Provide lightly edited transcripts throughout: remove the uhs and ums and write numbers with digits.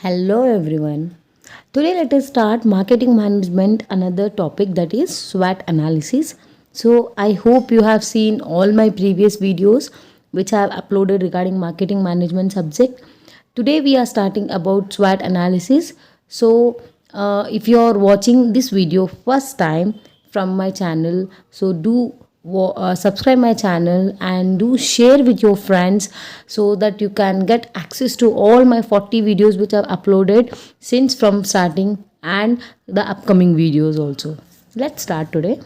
Hello everyone. Today let us start marketing management, another topic that is SWOT analysis. So I hope you have seen all my previous videos which I have uploaded regarding marketing management subject. Today we are starting about SWOT analysis. So if you are watching this video first time from my channel, so do subscribe my channel and do share with your friends so that you can get access to all my 40 videos which I've uploaded since from starting and the upcoming videos also. Let's start today.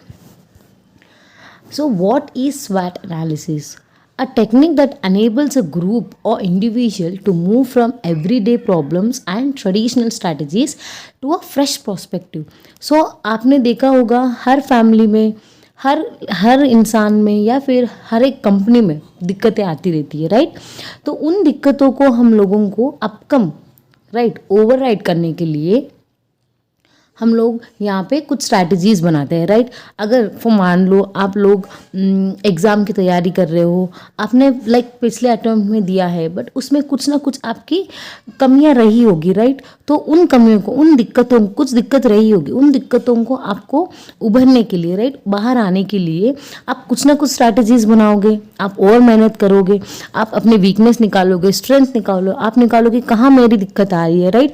So what is SWOT analysis? A technique that enables a group or individual to move from everyday problems and traditional strategies to a fresh perspective. So आपने देखा होगा हर family में हर हर इंसान में या फिर हर एक company में दिक्कतें आती रहती है, राइट? तो उन दिक्कतों को हम लोगों को अपकम राइट ओवरराइड करने के लिए हम लोग यहाँ पे कुछ स्ट्रैटेजीज बनाते हैं, राइट? अगर मान लो आप लोग एग्ज़ाम की तैयारी कर रहे हो, आपने पिछले अटेम्प्ट में दिया है बट उसमें कुछ ना कुछ आपकी कमियाँ रही होगी, राइट? तो उन कमियों को कुछ दिक्कत रही होगी, उन दिक्कतों को आपको उभरने के लिए, राइट, बाहर आने के लिए आप कुछ ना कुछ स्ट्रैटेजीज बनाओगे, आप और मेहनत करोगे, आप अपने वीकनेस निकालोगे, स्ट्रेंथ आप निकालोगे कहाँ मेरी दिक्कत आ रही है, राइट?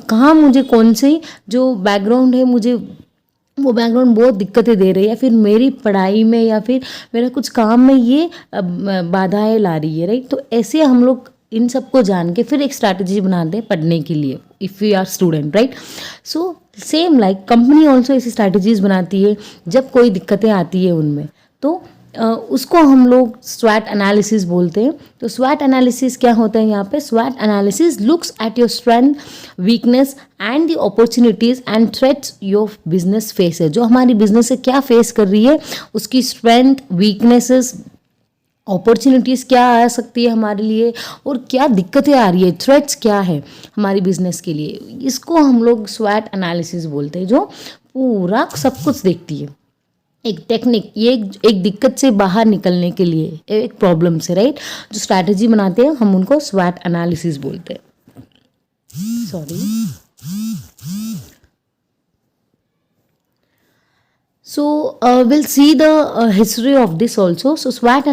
कहाँ मुझे कौन सी जो बैकग्राउंड है मुझे वो बैकग्राउंड बहुत दिक्कतें दे रही है, या फिर मेरी पढ़ाई में या फिर मेरा कुछ काम में ये बाधाएं ला रही है, राइट? तो ऐसे हम लोग इन सबको जान के फिर एक स्ट्रैटेजी बनाते हैं पढ़ने के लिए, if you are student, right? So same like company also ऐसी स्ट्रैटेजीज बनाती है जब कोई दिक्कतें आती है उनमें, तो उसको हम लोग स्वॉट एनालिसिस बोलते हैं. तो स्वॉट एनालिसिस क्या होता है यहाँ पे? स्वॉट analysis looks at your strength, weakness and the opportunities and threats your business face है. जो हमारी बिजनेस है क्या फेस कर रही है, उसकी स्ट्रेंथ, वीकनेसेस, अपॉर्चुनिटीज़ क्या आ सकती है हमारे लिए, और क्या दिक्कतें आ रही है, थ्रेट्स क्या है हमारी बिजनेस के लिए, इसको हम लोग स्वॉट एनालिसिस बोलते हैं, जो पूरा सब कुछ देखती है. एक टेक्निक, ये एक दिक्कत से बाहर निकलने के लिए, एक प्रॉब्लम से, राइट, जो स्ट्रैटेजी बनाते हैं हम उनको स्वॉट एनालिसिस बोलते हैं. Sorry. So will see the history of this also. So स्वॉट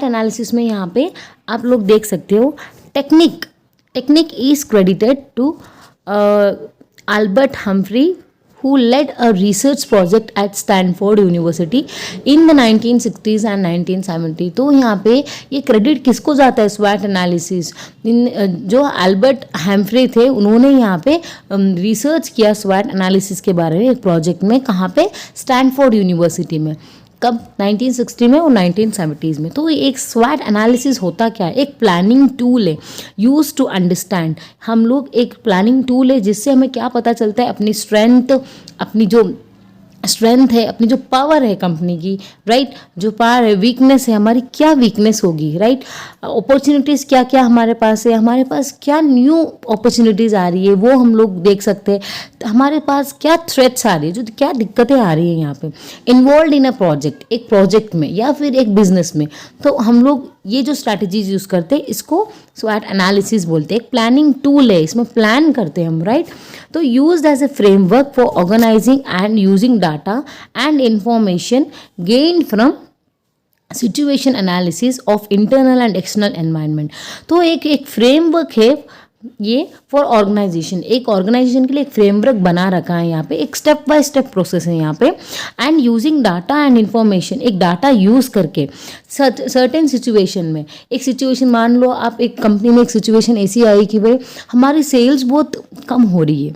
एनालिसिस में यहाँ पे आप लोग देख सकते हो technique is credited to Albert Humphrey, who led a research project at Stanford University in the 1960s and 1970. तो यहाँ पे ये क्रेडिट किसको जाता है? स्वॉट एनालिसिस जो अल्बर्ट हैम्फ्रे थे, उन्होंने यहाँ पे रिसर्च किया स्वॉट एनालिसिस के बारे में एक प्रोजेक्ट में. कहाँ पे? स्टैनफोर्ड यूनिवर्सिटी में. कब? 1960 में और 1970s में. तो एक स्वॉट एनालिसिस होता क्या है? एक प्लानिंग टूल है, यूज टू अंडरस्टैंड. हम लोग एक प्लानिंग टूल है जिससे हमें क्या पता चलता है, अपनी स्ट्रेंथ, अपनी जो स्ट्रेंथ है, अपनी जो पावर है कंपनी की, राइट, जो पावर है, वीकनेस है, हमारी क्या वीकनेस होगी, राइट, अपॉर्चुनिटीज़ क्या क्या हमारे पास है, हमारे पास क्या न्यू अपॉर्चुनिटीज़ आ रही है वो हम लोग देख सकते हैं, हमारे पास क्या थ्रेट्स आ रही है, जो क्या दिक्कतें आ रही है यहाँ पे. इन्वॉल्व इन अ प्रोजेक्ट, एक प्रोजेक्ट में या फिर एक बिजनेस में, तो हम लोग ये जो स्ट्रैटेजीज यूज़ करते हैं इसको स्वॉट एनालिसिस बोलते हैं. एक प्लानिंग टूल है, इसमें प्लान करते हैं हम, राइट. तो used as a framework for organizing and using data and information gained from situation analysis of internal and external environment. तो एक फ्रेमवर्क है ये फॉर ऑर्गेनाइजेशन. एक ऑर्गेनाइजेशन के लिए एक फ्रेमवर्क बना रखा है यहाँ पे, एक स्टेप बाय स्टेप प्रोसेस है यहाँ पे. And using data and information, एक डाटा यूज़ करके सर्टेन सिचुएशन में, एक सिचुएशन मान लो आप एक कंपनी में एक सिचुएशन ऐसी आई कि भाई हमारी सेल्स बहुत कम हो रही है,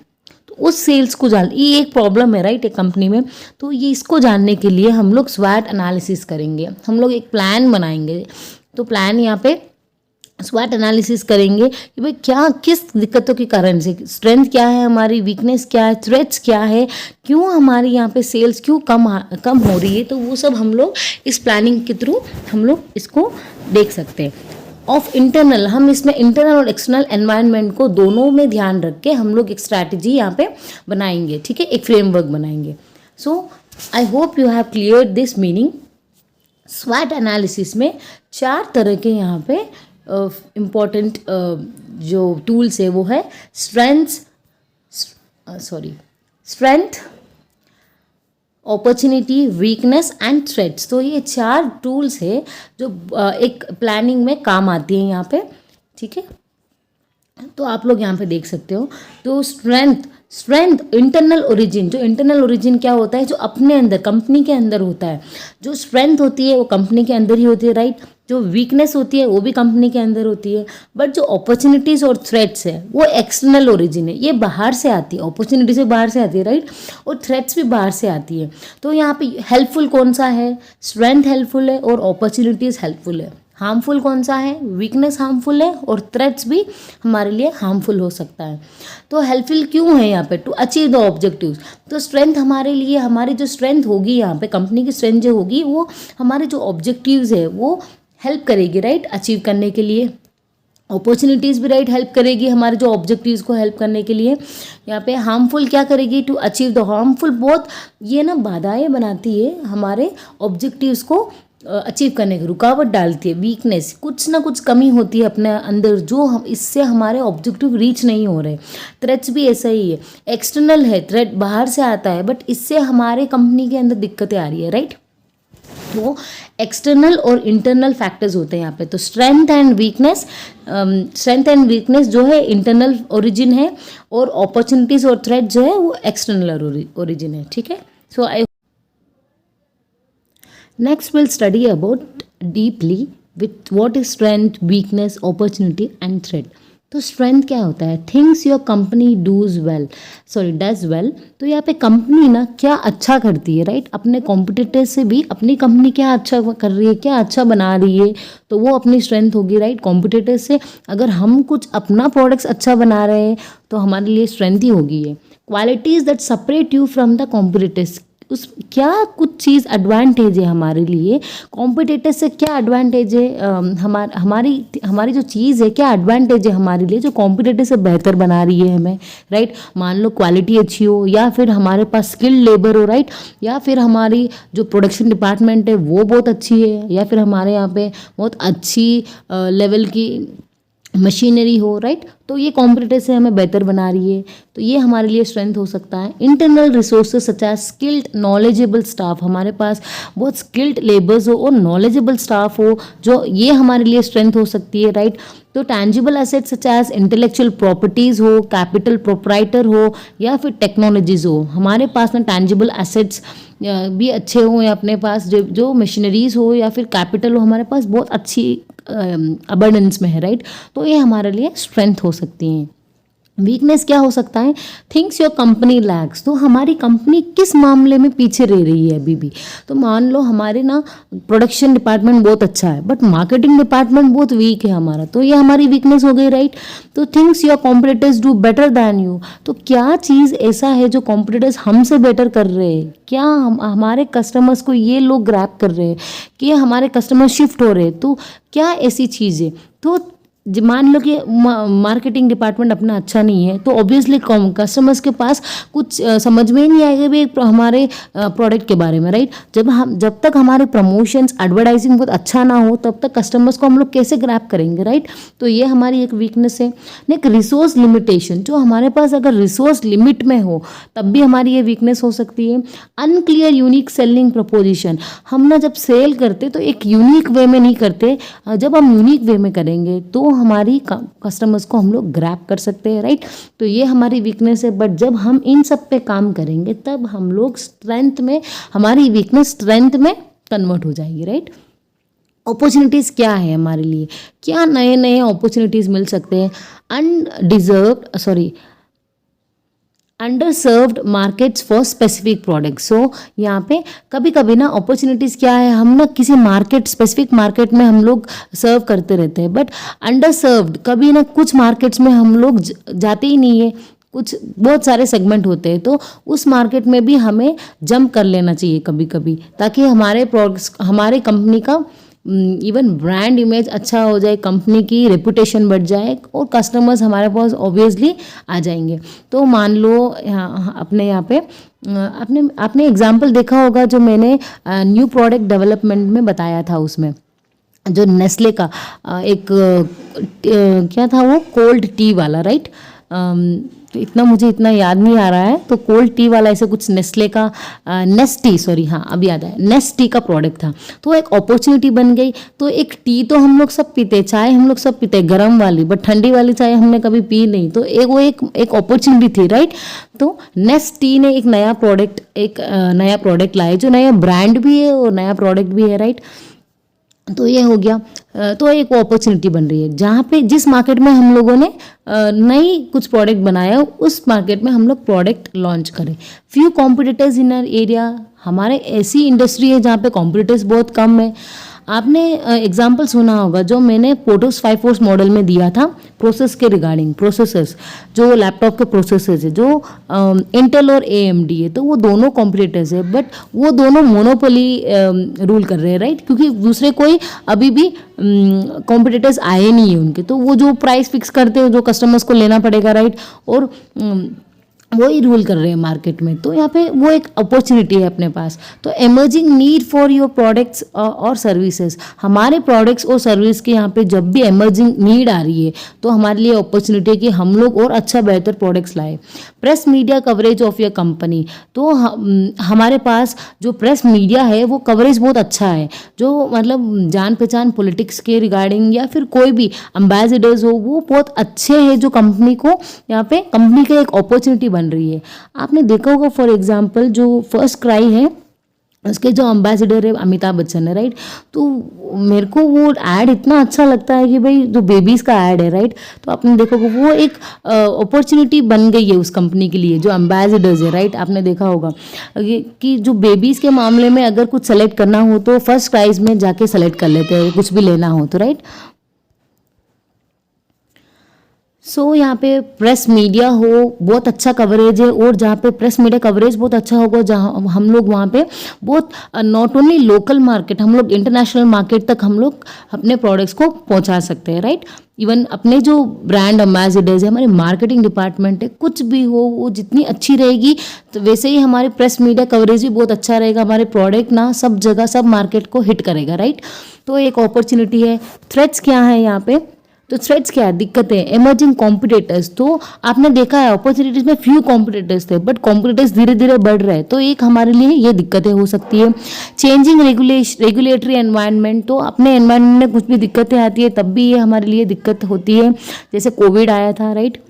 तो उस सेल्स को ये एक प्रॉब्लम है, राइट, एक कंपनी में. तो ये इसको जानने के लिए हम लोग स्वॉट एनालिसिस करेंगे, हम लोग एक प्लान बनाएंगे. तो प्लान यहाँ पे स्वॉट एनालिसिस करेंगे कि भाई क्या, किस दिक्कतों के कारण से, स्ट्रेंथ क्या है हमारी, वीकनेस क्या है, थ्रेट्स क्या है, क्यों हमारी यहाँ पे सेल्स क्यों कम हो रही है. तो वो सब हम लोग इस प्लानिंग के थ्रू हम लोग इसको देख सकते हैं. ऑफ इंटरनल, हम इसमें इंटरनल और एक्सटर्नल एनवायरनमेंट को दोनों में ध्यान रख के हम लोग एक स्ट्रैटेजी यहाँ पे बनाएंगे, ठीक है, एक फ्रेमवर्क बनाएंगे. So I hope you have clear this meaning. स्वॉट एनालिसिस में 4 तरह के यहाँ पे इम्पॉर्टेंट जो टूल्स है वो है strength, opportunity, weakness and threats. तो ये 4 टूल्स है जो एक प्लानिंग में काम आती है यहाँ पे, ठीक है। तो आप लोग यहाँ पे देख सकते हो। तो स्ट्रेंथ इंटरनल ओरिजिन, जो इंटरनल ओरिजिन क्या होता है, जो अपने अंदर कंपनी के अंदर होता है। जो स्ट्रेंथ होती है वो कंपनी के अंदर ही होती है, राइट। जो वीकनेस होती है वो भी कंपनी के अंदर होती है, बट जो अपॉर्चुनिटीज़ और थ्रेट्स है वो एक्सटर्नल ओरिजिन है, ये बाहर से आती है। अपॉर्चुनिटी से बाहर से आती है, राइट, और थ्रेट्स भी बाहर से आती है। तो यहाँ पे हेल्पफुल कौन सा है, स्ट्रेंथ हेल्पफुल है और अपॉर्चुनिटीज़ हेल्पफुल है। हार्मफुल कौन सा है, वीकनेस हार्मफुल है और थ्रेट्स भी हमारे लिए हार्मफुल हो सकता है। तो हेल्पफुल क्यों है यहाँ पे, टू अचीव द ऑब्जेक्टिव्स। तो स्ट्रेंथ हमारे लिए, हमारी जो स्ट्रेंथ होगी यहाँ पे, कंपनी की स्ट्रेंथ जो होगी वो हमारे जो ऑब्जेक्टिव्स है वो हेल्प करेगी, राइट, अचीव करने के लिए। अपॉर्चुनिटीज़ भी, राइट, हेल्प करेगी हमारे जो ऑब्जेक्टिव्स को हेल्प करने के लिए। यहाँ पे हार्मफुल क्या करेगी, टू अचीव द हार्मफुल, बहुत ये ना बाधाएं बनाती है हमारे ऑब्जेक्टिव्स को अचीव करने की, रुकावट डालती है। वीकनेस, कुछ ना कुछ कमी होती है अपने अंदर जो हम, इससे हमारे ऑब्जेक्टिव रीच नहीं हो रहे। थ्रेट्स भी ऐसा ही है, एक्सटर्नल है, थ्रेट बाहर से आता है, बट इससे हमारे कंपनी के अंदर दिक्कतें आ रही है, राइट। तो एक्सटर्नल और इंटरनल फैक्टर्स होते हैं यहाँ पे। तो स्ट्रेंथ एंड वीकनेस जो है इंटरनल ओरिजिन है, और अपॉर्चुनिटीज और थ्रेट जो है वो एक्सटर्नल ओरिजिन है, ठीक है। So I next will study about deeply with what is strength, weakness, opportunity and threat. तो स्ट्रेंथ क्या होता है, things your company does well. तो यहाँ पे कंपनी ना क्या अच्छा करती है, राइट, अपने कॉम्पिटिटर से भी अपनी कंपनी क्या अच्छा कर रही है, क्या अच्छा बना रही है, तो वो अपनी स्ट्रेंथ होगी, राइट। कॉम्पिटिटर से अगर हम कुछ अपना प्रोडक्ट्स अच्छा बना रहे हैं तो हमारे लिए स्ट्रेंथ ही होगी ये। Qualities that separate you from the competitors, उस क्या कुछ चीज़ एडवांटेज है हमारे लिए, कॉम्पिटिटर से क्या एडवांटेज है, हमारी जो चीज़ है क्या एडवांटेज है हमारे लिए जो कॉम्पिटिटर से बेहतर बना रही है हमें, राइट। मान लो क्वालिटी अच्छी हो, या फिर हमारे पास स्किल्ड लेबर हो, राइट, या फिर हमारी जो प्रोडक्शन डिपार्टमेंट है वो बहुत अच्छी है, या फिर हमारे यहाँ पे बहुत अच्छी लेवल की मशीनरी हो, राइट। तो ये कॉम्पिटिटर से हमें बेहतर बना रही है, तो ये हमारे लिए स्ट्रेंथ हो सकता है। Internal resources such as skilled knowledgeable staff, हमारे पास बहुत स्किल्ड लेबर्स हो और नॉलेजेबल स्टाफ हो, जो ये हमारे लिए स्ट्रेंथ हो सकती है, राइट। तो tangible assets such as intellectual properties हो, कैपिटल प्रोप्राइटर हो, या फिर टेक्नोलॉजीज़ हो, हमारे पास में टैंजिबल एसेट्स भी अच्छे हों, या अपने पास जो मशीनरीज़ हो या फिर कैपिटल हो हमारे पास बहुत अच्छी अबंडेंस में है, राइट। तो ये हमारे लिए स्ट्रेंथ हो सकती हैं। वीकनेस क्या हो सकता है, थिंग्स योर कंपनी लैक्स, तो हमारी कंपनी किस मामले में पीछे रह रही है अभी भी। तो मान लो हमारे ना प्रोडक्शन डिपार्टमेंट बहुत अच्छा है बट मार्केटिंग डिपार्टमेंट बहुत वीक है हमारा, तो ये हमारी वीकनेस हो गई, राइट। तो things your competitors do better than you, तो क्या चीज़ ऐसा है जो कॉम्पिटिटर्स हमसे बेटर कर रहे हैं, क्या हमारे कस्टमर्स को ये लोग ग्रैब कर रहे हैं, कि हमारे कस्टमर शिफ्ट हो रहे हैं, तो क्या ऐसी चीज़ है। तो मान लो कि मार्केटिंग डिपार्टमेंट अपना अच्छा नहीं है, तो ऑब्वियसली कस्टमर्स के पास कुछ समझ में ही नहीं आएगा भी हमारे प्रोडक्ट के बारे में, राइट। जब तक हमारे प्रमोशंस एडवर्टाइजिंग बहुत अच्छा ना हो तब तक कस्टमर्स को हम लोग कैसे ग्रैब करेंगे, राइट। तो ये हमारी एक वीकनेस है। नेक्स्ट रिसोर्स लिमिटेशन, जो हमारे पास अगर रिसोर्स लिमिट में हो तब भी हमारी ये वीकनेस हो सकती है। अनक्लियर यूनिक सेलिंग प्रपोजिशन, हम ना जब सेल करते तो एक यूनिक वे में नहीं करते, जब हम यूनिक वे में करेंगे तो हमारी कस्टमर्स को हम लोग ग्रैब कर सकते हैं, राइट। तो ये हमारी वीकनेस है, बट जब हम इन सब पे काम करेंगे तब हम लोग स्ट्रेंथ में, हमारी वीकनेस स्ट्रेंथ में कन्वर्ट हो जाएगी, राइट। अपॉर्चुनिटीज़ क्या है हमारे लिए, क्या नए नए अपॉर्चुनिटीज़ मिल सकते हैं। Underserved markets for specific products, so यहाँ पे कभी कभी ना अपॉर्चुनिटीज़ क्या है, हम ना किसी मार्केट, स्पेसिफिक मार्केट में हम लोग सर्व करते रहते हैं, बट अंडरसर्व्ड कभी ना कुछ मार्केट्स में हम लोग जाते ही नहीं है, कुछ बहुत सारे सेगमेंट होते हैं, तो उस मार्केट में भी हमें जंप कर लेना चाहिए कभी कभी, ताकि हमारे प्रोडक्ट्स, हमारे कंपनी का इवन ब्रांड इमेज अच्छा हो जाए, कंपनी की रेपुटेशन बढ़ जाए और कस्टमर्स हमारे पास ऑब्वियसली आ जाएंगे। तो मान लो अपने यहाँ पे आपने एग्जांपल देखा होगा जो मैंने न्यू प्रोडक्ट डेवलपमेंट में बताया था, उसमें जो नेस्ले का क्या था वो, कोल्ड टी वाला, राइट। तो इतना याद नहीं आ रहा है, तो कोल्ड टी वाला ऐसे कुछ नेस्ले का नेस्टी, सॉरी, हाँ अब याद आया, नेस्टी का प्रोडक्ट था। तो एक अपॉर्चुनिटी बन गई। तो एक टी तो हम लोग सब पीते, चाय हम लोग सब पीते गर्म वाली, बट ठंडी वाली चाय हमने कभी पी नहीं, तो एक अपॉर्चुनिटी थी, राइट। तो नेस्टी ने एक नया प्रोडक्ट लाया, जो नया ब्रांड भी है और नया प्रोडक्ट भी है, राइट। तो ये हो गया। तो एक अपॉर्चुनिटी बन रही है, जहाँ पे जिस मार्केट में हम लोगों ने नई कुछ प्रोडक्ट बनाया, उस मार्केट में हम लोग प्रोडक्ट लॉन्च करें। Few competitors in are area, हमारे ऐसी इंडस्ट्री है जहाँ पे कॉम्पिटिटर्स बहुत कम है। आपने एग्जाम्पल सुना होगा जो मैंने पोटोस 5 फोर्स मॉडल में दिया था, प्रोसेस के रिगार्डिंग, प्रोसेसर्स जो लैपटॉप के प्रोसेसर्स है, जो इंटेल और AMD है, तो वो दोनों कॉम्पिटिटर्स है, बट वो दोनों मोनोपोली रूल कर रहे हैं, राइट। क्योंकि दूसरे कोई अभी भी कॉम्पिटिटर्स आए नहीं है उनके, तो वो जो प्राइस फिक्स करते हैं, जो कस्टमर्स को लेना पड़ेगा, राइट, और वो ही रूल कर रहे हैं मार्केट में। तो यहाँ पे वो एक अपॉर्चुनिटी है अपने पास। तो emerging need for your products और सर्विसेज, हमारे प्रोडक्ट्स और सर्विस के यहाँ पे जब भी एमर्जिंग नीड आ रही है, तो हमारे लिए अपॉर्चुनिटी है कि हम लोग और अच्छा बेहतर प्रोडक्ट्स लाए। Press media coverage of your company, तो हमारे पास जो प्रेस मीडिया है वो कवरेज बहुत अच्छा है, जो मतलब जान पहचान पॉलिटिक्स के रिगार्डिंग या फिर कोई भी एम्बेसडर्स हो, वो बहुत अच्छे हैं, जो कंपनी को यहाँ पे कंपनी का एक अपॉर्चुनिटी बन रही है। आपने देखा होगा फॉर एग्जांपल जो फर्स्ट क्राई है, उसके जो एम्बेसडर है अमिताभ बच्चन है, राइट। तो मेरे को वो ऐड इतना अच्छा लगता है कि भाई जो बेबीज़ का ऐड है, राइट। तो आपने देखोगे वो एक अपॉर्चुनिटी बन गई है उस कंपनी के लिए, जो एम्बेसडर्स है, राइट। आपने देखा होगा कि जो बेबीज़ के मामले में अगर कुछ सेलेक्ट करना हो तो फर्स्ट प्राइज में जाके सेलेक्ट कर लेते हैं, कुछ भी लेना हो तो, राइट। सो यहाँ पे प्रेस मीडिया हो, बहुत अच्छा कवरेज है, और जहाँ पे प्रेस मीडिया कवरेज बहुत अच्छा होगा, जहाँ हम लोग वहाँ पे बहुत नॉट ओनली लोकल मार्केट, हम लोग इंटरनेशनल मार्केट तक हम लोग अपने प्रोडक्ट्स को पहुँचा सकते हैं, राइट। इवन अपने जो ब्रांड एम्बेसडर्स है, हमारे मार्केटिंग डिपार्टमेंट है, कुछ भी हो वो जितनी अच्छी रहेगी, तो वैसे ही हमारे प्रेस मीडिया कवरेज भी बहुत अच्छा रहेगा, हमारे प्रोडक्ट ना सब जगह सब मार्केट को हिट करेगा, राइट। तो एक अपॉर्चुनिटी है। थ्रेट्स क्या है यहाँ पे, तो थ्रेट्स क्या है, दिक्कतें, एमर्जिंग कॉम्पिटिटर्स। तो आपने देखा है अपॉर्चुनिटीज में फ्यू कॉम्पिटिटर्स थे, बट कॉम्पिटिटर्स धीरे धीरे बढ़ रहे हैं, तो एक हमारे लिए ये दिक्कतें हो सकती है। चेंजिंग रेगुलेटरी एनवायरनमेंट, तो अपने एनवायरनमेंट में कुछ भी दिक्कतें आती है तब भी ये हमारे लिए दिक्कत होती है, जैसे कोविड आया था, right.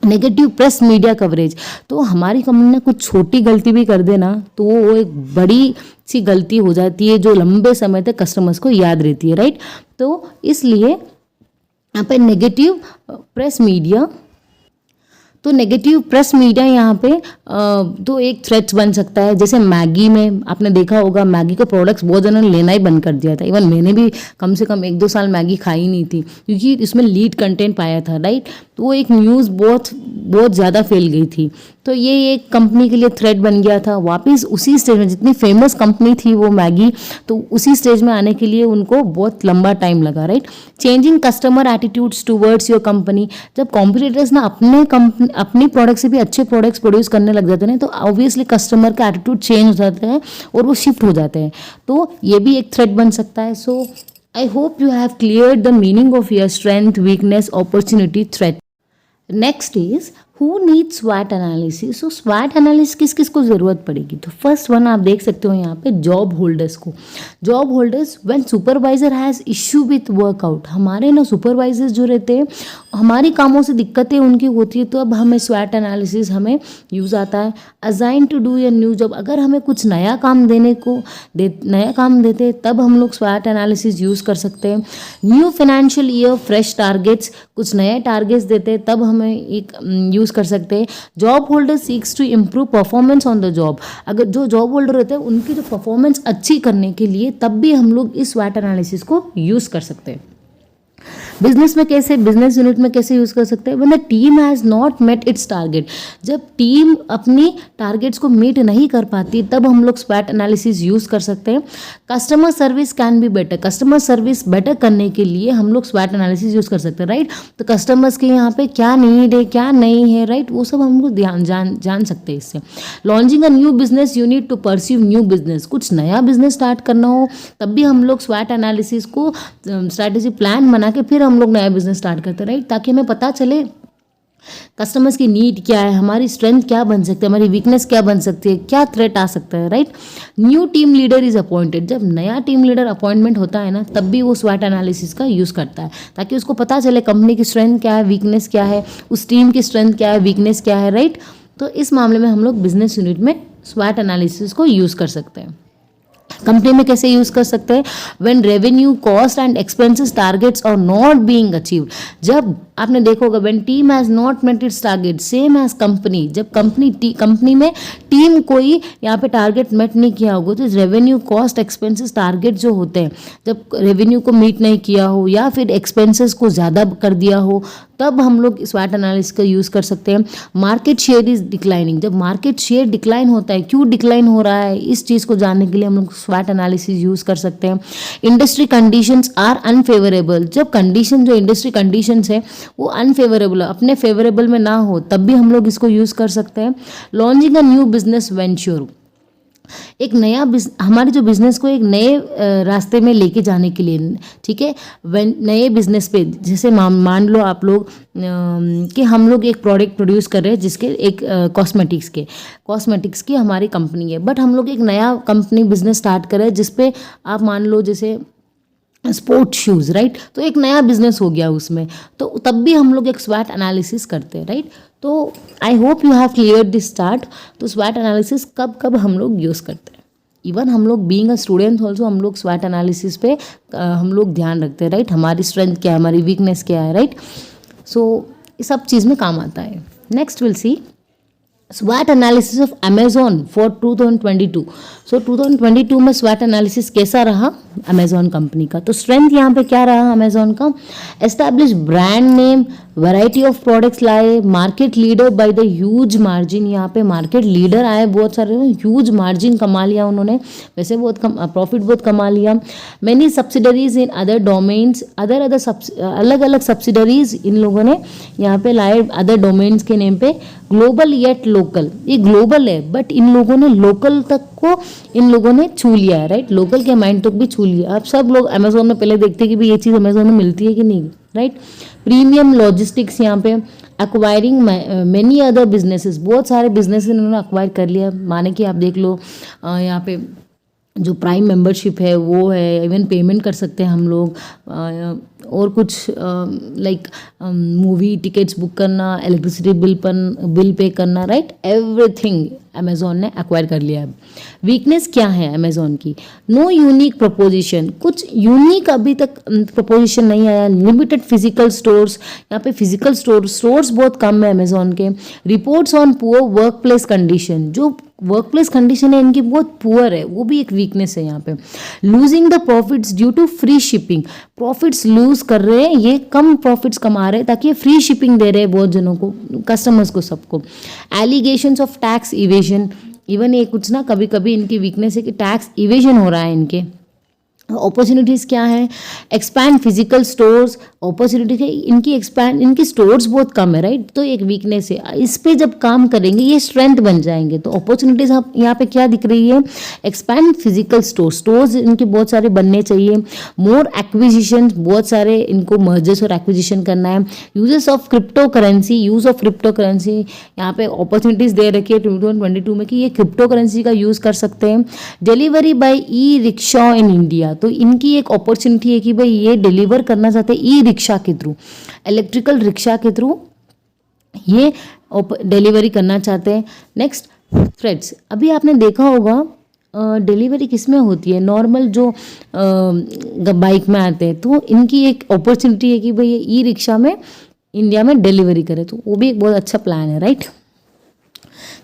Negative press media coverage, तो हमारी कंपनी ने कुछ छोटी गलती भी कर देना तो वो एक बड़ी सी गलती हो जाती है, जो लंबे समय तक कस्टमर्स को याद रहती है, राइट। तो इसलिए यहाँ पे नेगेटिव प्रेस मीडिया, तो नेगेटिव प्रेस मीडिया यहाँ पे तो एक थ्रेट बन सकता है। जैसे मैगी में आपने देखा होगा, मैगी के प्रोडक्ट्स बहुत जनों ने लेना ही बंद कर दिया था, इवन मैंने भी कम से कम 1-2 साल मैगी खाई नहीं थी, क्योंकि इसमें लीड कंटेंट पाया था, राइट। तो वो एक न्यूज़ बहुत ज़्यादा फैल गई थी, तो ये एक कंपनी के लिए थ्रेट बन गया था। वापस उसी स्टेज में, जितनी फेमस कंपनी थी वो मैगी, तो उसी स्टेज में आने के लिए उनको बहुत लंबा टाइम लगा, right. Changing customer attitudes towards your company, जब कॉम्पिटिटर्स ना अपनी प्रोडक्ट से भी अच्छे प्रोडक्ट्स प्रोड्यूस करने लग जाते हैं, तो ऑब्वियसली कस्टमर का एटीट्यूड चेंज हो जाता है और वो शिफ्ट हो जाते हैं, तो ये भी एक थ्रेट बन सकता है। So I hope you have cleared the meaning of your strength, weakness, opportunity, threat. Next is who need स्वैट एनालिसिस। सो स्वैट एनालिसिस किस किस को ज़रूरत पड़ेगी, तो फर्स्ट वन आप देख सकते हो यहाँ पे, जॉब होल्डर्स को। Job holders when supervisor has issue with workout, हमारे ना सुपरवाइजर्स जो रहते हैं, हमारी कामों से दिक्कतें उनकी होती है, तो अब हमें स्वैट एनालिसिस हमें यूज़ आता है। Assign to do a new job, अगर हमें कुछ नया काम नया काम देते तब हम लोग स्वैट एनालिसिस यूज़ कर सकते हैं। New financial year fresh targets, कुछ नए टारगेट्स देते तब हमें एक यूज़ कर सकते हैं। Job holder seeks to improve performance on the job, अगर जो जॉब होल्डर रहते हैं उनकी जो परफॉर्मेंस अच्छी करने के लिए तब भी हम लोग इस स्वैट एनालिसिस को यूज़ कर सकते हैं। बिजनेस में कैसे, बिजनेस यूनिट में कैसे यूज़ कर सकते हैं, when the team has not met its target, जब टीम अपनी टारगेट्स को मीट नहीं कर पाती तब हम लोग स्वैट एनालिसिस यूज़ कर सकते हैं। Customer service can be better, customer service better करने के लिए हम लोग स्वैट एनालिसिस यूज़ कर सकते हैं, राइट। तो कस्टमर्स के यहाँ पे क्या नीड है, क्या नहीं है, राइट, वो सब हम लोग जान सकते हैं इससे। Launching a new business, you need to pursue new business, कुछ नया बिजनेस स्टार्ट करना हो तब भी हम लोग स्वैट एनालिसिस को स्ट्रैटेजी प्लान बना के फिर हम लोग नया बिजनेस स्टार्ट करते हैं, राइट, ताकि हमें पता चले कस्टमर्स की नीड क्या है, हमारी स्ट्रेंथ क्या बन सकती है, हमारी वीकनेस क्या बन सकती है, क्या थ्रेट आ सकता है, right. New team leader is appointed, जब नया टीम लीडर अपॉइंटमेंट होता है ना तब भी वो स्वैट एनालिसिस का यूज़ करता है ताकि उसको पता चले कंपनी की स्ट्रेंथ क्या है, वीकनेस क्या है, उस टीम की स्ट्रेंथ क्या है, वीकनेस क्या है, राइट। तो इस मामले में हम लोग बिजनेस यूनिट में स्वैट एनालिसिस को यूज़ कर सकते हैं। कंपनी में कैसे यूज कर सकते हैं, when revenue, cost and expenses targets are not being achieved, जब आपने देखा होगा when team has not met its target same as company, जब कंपनी में टीम कोई यहाँ पे टारगेट मेट नहीं किया होगा तो रेवेन्यू, कॉस्ट, एक्सपेंसेस टारगेट जो होते हैं, जब रेवेन्यू को मीट नहीं किया हो या फिर एक्सपेंसेस को ज़्यादा कर दिया हो तब हम लोग स्वैट एनालिसिस का यूज़ कर सकते हैं। मार्केट शेयर इज डिक्लाइनिंग, जब मार्केट शेयर डिक्लाइन होता है, क्यों डिक्लाइन हो रहा है, इस चीज़ को जानने के लिए हम लोग स्वैट एनालिसिस यूज़ कर सकते हैं। इंडस्ट्री कंडीशंस आर अनफेवरेबल, जब कंडीशन जो इंडस्ट्री कंडीशंस है वो अनफेवरेबल, अपने फेवरेबल में ना हो तब भी हम लोग इसको यूज़ कर सकते हैं। Launching a new business venture, एक नया हमारे जो बिजनेस को एक नए रास्ते में लेके जाने के लिए, ठीक है, नए बिजनेस पे, जैसे मान लो आप लोग कि हम लोग एक प्रोडक्ट प्रोड्यूस कर रहे हैं जिसके एक कॉस्मेटिक्स की हमारी कंपनी है, बट हम लोग एक नया कंपनी बिजनेस स्टार्ट कर रहे हैं जिसपे आप मान लो जैसे स्पोर्ट्स शूज़, राइट, तो एक नया बिजनेस हो गया उसमें, तो तब भी हम लोग एक स्वैट एनालिसिस करते हैं, राइट। तो आई hope you have clear this start. तो स्वैट एनालिसिस कब कब हम लोग यूज़ करते हैं, इवन हम लोग बीइंग अ स्टूडेंट ऑल्सो हम लोग स्वैट एनालिसिस पे हम लोग ध्यान रखते हैं, राइट, हमारी स्ट्रेंथ क्या है, हमारी वीकनेस क्या है, राइट। सो ये सब चीज़ में काम आता है। नेक्स्ट विल सी स्वैट analysis of Amazon for 2022। So 2022 में स्वैट एनालिसिस कैसा रहा अमेजोन कंपनी का, तो स्ट्रेंथ यहाँ पे क्या रहा अमेजोन का, establish brand name, variety of products लाए, market leader by the huge margin, यहाँ पे मार्केट लीडर आए बहुत सारे, ह्यूज मार्जिन कमा लिया उन्होंने, वैसे बहुत प्रॉफिट बहुत कमा लिया। Many subsidiaries in other domains, अलग अलग सब्सिडरीज इन लोगों ने यहाँ पे लाए अदर डोमेन्स के नेम पे। ग्लोबल येट लोकल, ये ग्लोबल है बट इन लोगों ने लोकल तक को इन लोगों ने छू लिया है, राइट, लोकल के माइंड तक भी छू लिया। अब सब लोग अमेजोन में पहले देखते हैं कि भाई ये चीज़ अमेजोन में मिलती है कि नहीं, राइट। प्रीमियम लॉजिस्टिक्स, यहाँ पे एक्वायरिंग मेनी अदर बिजनेसेस, बहुत सारे बिजनेस इन्होंने एक्वायर कर लिया, माने कि आप देख लो यहाँ पे जो प्राइम मेंबरशिप है वो है, इवन पेमेंट कर सकते हैं हम लोग, और कुछ लाइक मूवी टिकट्स बुक करना, इलेक्ट्रिसिटी बिल पे करना, राइट, एवरीथिंग अमेजोन ने एक्वायर कर लिया है। वीकनेस क्या है अमेजोन की, नो यूनिक प्रपोजिशन, कुछ यूनिक अभी तक प्रपोजिशन नहीं आया। लिमिटेड फिजिकल स्टोर्स, यहाँ पे फिजिकल स्टोर्स बहुत कम है अमेजोन के। Reports on poor work place condition, जो वर्क प्लेस कंडीशन है इनकी बहुत पुअर है, वो भी एक वीकनेस है यहाँ पे। Losing the profits due to free shipping, profits lose कर रहे हैं, ये कम प्रॉफिट्स कमा रहे हैं ताकि ये फ्री शिपिंग दे रहे हैं बहुत जनों को, कस्टमर्स को, सबको। Allegations of tax evasion, even ये कुछ ना कभी कभी इनकी वीकनेस है कि टैक्स इवेजन हो रहा है इनके। अपॉर्चुनिटीज़ क्या है, एक्सपैंड फिजिकल स्टोर्स, अपॉर्चुनिटी है इनकी एक्सपैंड, इनकी स्टोर्स बहुत कम है, राइट, तो एक वीकनेस है, इस पे जब काम करेंगे ये स्ट्रेंथ बन जाएंगे। तो अपॉर्चुनिटीज़ यहाँ पे क्या दिख रही है, एक्सपैंड फिजिकल स्टोर्स इनके बहुत सारे बनने चाहिए। मोर एक्विजिशन, बहुत सारे इनको मर्जर्स और एक्विजिशन करना है। Uses of crypto currency, use of crypto currency, यहाँ पे अपॉर्चुनिटीज़ दे रखी है 2022 में कि ये क्रिप्टो करेंसी का यूज़ कर सकते हैं। Delivery by e rickshaw in India, तो इनकी एक अपॉर्चुनिटी है कि भाई ये डिलीवर करना चाहते हैं ई रिक्शा के थ्रू, इलेक्ट्रिकल रिक्शा के थ्रू ये डिलीवरी करना चाहते हैं। नेक्स्ट फ्रेंड्स, अभी आपने देखा होगा डिलीवरी किस में होती है, नॉर्मल जो बाइक में आते हैं, तो इनकी एक अपॉर्चुनिटी है कि भाई ये ई रिक्शा में इंडिया में डिलीवरी करे, तो वो भी एक बहुत अच्छा प्लान है, राइट।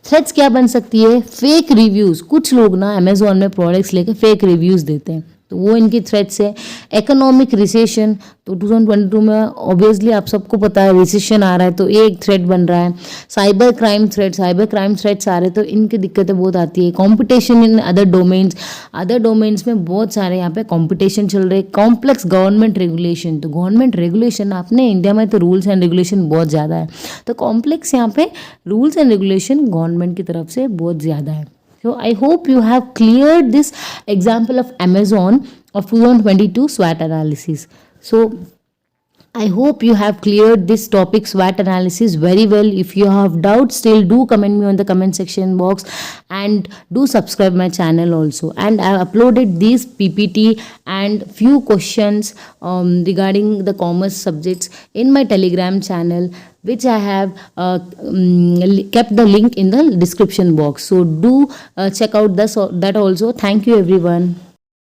थ्रेड्स क्या बन सकती है, फेक रिव्यूज़, कुछ लोग ना अमेजोन में प्रोडक्ट्स लेके फेक रिव्यूज़ देते हैं, तो वो इनकी थ्रेट्स है। इकोनॉमिक रिसेशन, तो 2022 में ऑब्वियसली आप सबको पता है रिसेशन आ रहा है, तो ये एक थ्रेट बन रहा है। साइबर क्राइम थ्रेट्स आ रहे हैं, तो इनकी दिक्कतें बहुत आती है। कंपटीशन इन अदर डोमेन्स में बहुत सारे यहाँ पे कंपटीशन चल रहे हैं। कॉम्प्लेक्स गवर्नमेंट रेगुलेशन, तो गवर्नमेंट रेगुलेशन अपने इंडिया में तो रूल्स एंड रेगुलेशन बहुत ज़्यादा है, तो कॉम्प्लेक्स यहाँ पे रूल्स एंड रेगुलेशन गवर्नमेंट की तरफ से बहुत ज़्यादा है। So I hope you have cleared this example of Amazon of 2022 SWOT analysis. So I hope you have cleared this topic SWOT analysis very well. If you have doubts, still do comment me on the comment section box, and do subscribe my channel also. And I have uploaded this PPT and few questions regarding the commerce subjects in my Telegram channel, which I have kept the link in the description box. So do check out that also. Thank you everyone.